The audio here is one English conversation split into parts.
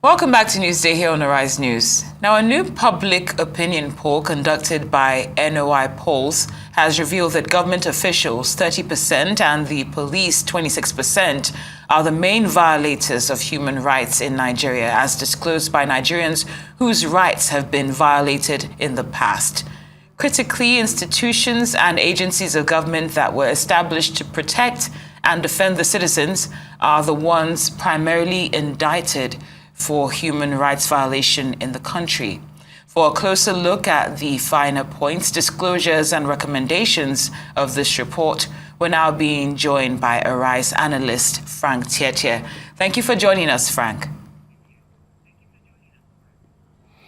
Welcome back to Newsday here on Arise News. Now, a new public opinion poll conducted by NOI Polls has revealed that government officials, 30%, and the police, 26%, are the main violators of human rights in Nigeria, as disclosed by Nigerians whose rights have been violated in the past. Critically, institutions and agencies of government that were established to protect and defend the citizens are the ones primarily indicted for human rights violation in the country. For a closer look at the finer points, disclosures, and recommendations of this report, we're now being joined by Arise analyst Frank Tietie. Thank you for joining us, Frank.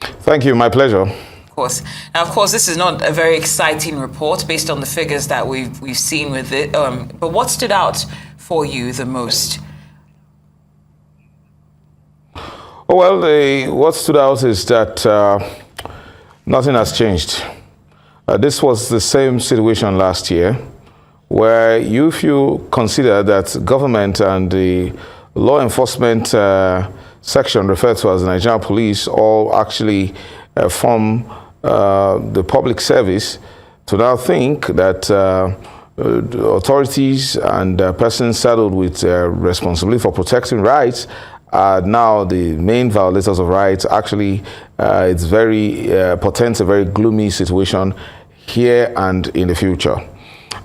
Thank you, my pleasure. Of course. Now, of course, this is not a very exciting report based on the figures that we've seen with it. But what stood out for you the most? Well, what stood out is that nothing has changed. This was the same situation last year, where if you consider that government and the law enforcement section referred to as the Nigerian police all actually form the public service, to now think that authorities and persons saddled with responsibility for protecting rights are now the main violators of rights. Actually, it's very portends a very gloomy situation here and in the future.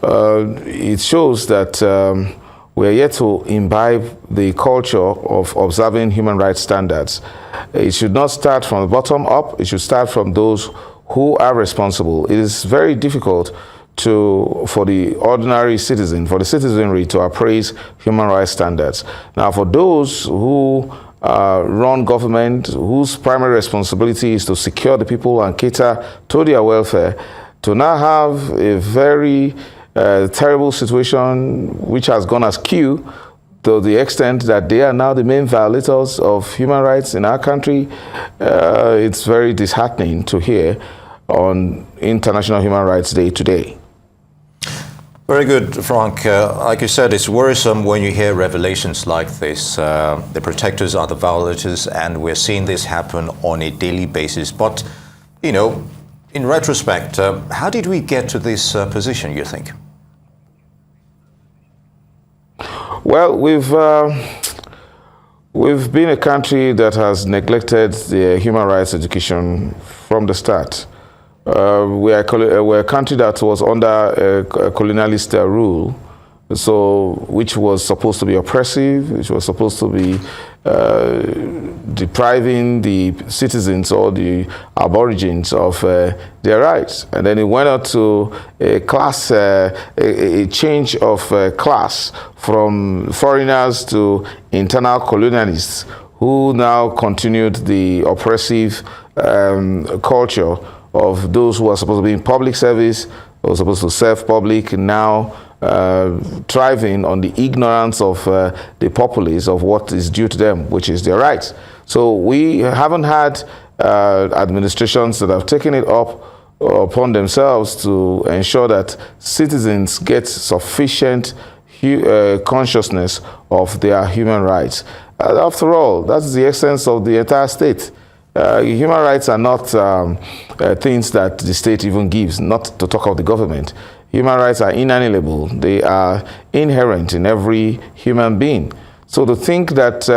It shows that we are yet to imbibe the culture of observing human rights standards. It should not start from the bottom up. It should start from those who are responsible. It is very difficult for the ordinary citizen, for the citizenry to appraise human rights standards. Now, for those who run government, whose primary responsibility is to secure the people and cater to their welfare, to now have a very terrible situation which has gone askew to the extent that they are now the main violators of human rights in our country, it's very disheartening to hear on International Human Rights Day today. Very good, Frank. Like you said, it's worrisome when you hear revelations like this. The protectors are the violators, and we're seeing this happen on a daily basis. But, you know, in retrospect, how did we get to this position, you think? Well, we've been a country that has neglected the human rights education from the start. We're a country that was under colonialist rule, which was supposed to be oppressive, which was supposed to be depriving the citizens or the aborigines of their rights. And then it went on to a change of class from foreigners to internal colonialists, who now continued the oppressive culture of those who are supposed to be in public service, who are supposed to serve public, now thriving on the ignorance of the populace of what is due to them, which is their rights. So we haven't had administrations that have taken it upon themselves to ensure that citizens get sufficient consciousness of their human rights. After all, that's the essence of the entire state. Human rights are not things that the state even gives, not to talk of the government. Human rights are inalienable. They are inherent in every human being. So to think that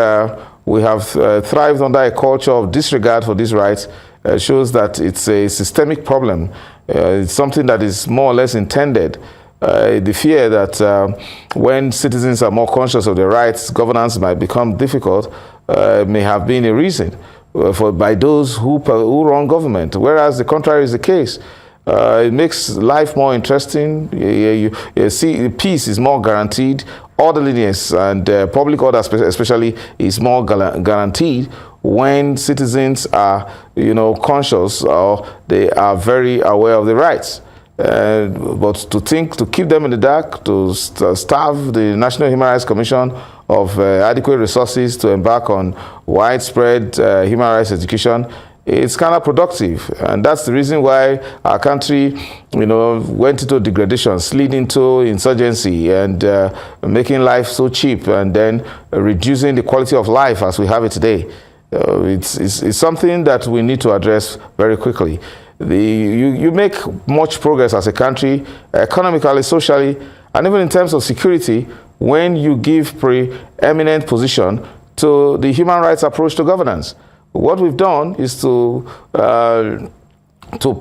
we have thrived under a culture of disregard for these rights shows that it's a systemic problem. It's something that is more or less intended. The fear that when citizens are more conscious of their rights, governance might become difficult may have been a reason by those who run government, whereas the contrary is the case. It makes life more interesting. You see, peace is more guaranteed. Orderliness and public order, especially, is more guaranteed when citizens are, conscious, or they are very aware of the rights. But to keep them in the dark, to starve the National Human Rights Commission of adequate resources to embark on widespread human rights education, it's counterproductive. And that's the reason why our country, went into degradation, slid into insurgency, and making life so cheap, and then reducing the quality of life as we have it today. It's something that we need to address very quickly. You make much progress as a country, economically, socially, and even in terms of security, when you give preeminent position to the human rights approach to governance. What we've done is to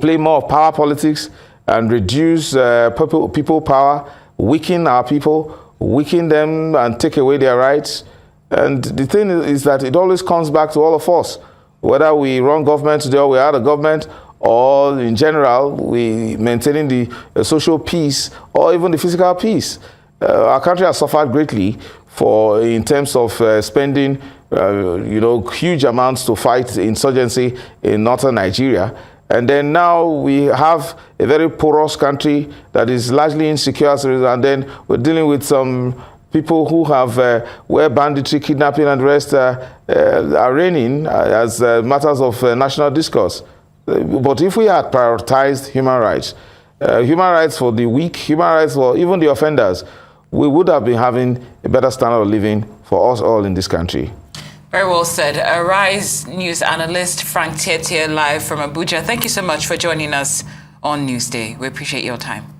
play more power politics and reduce people power, weaken our people, weaken them and take away their rights. And the thing is that it always comes back to all of us, whether we run government today or we're out of government, or in general, we maintaining the social peace or even the physical peace. Our country has suffered greatly in terms of spending huge amounts to fight insurgency in northern Nigeria. And then now we have a very porous country that is largely insecure, and then we're dealing with some people who have where banditry, kidnapping, and the rest are reigning as matters of national discourse. But if we had prioritized human rights for the weak, human rights for even the offenders, we would have been having a better standard of living for us all in this country. Very well said. Arise News analyst Frank Tietie live from Abuja. Thank you so much for joining us on Newsday. We appreciate your time.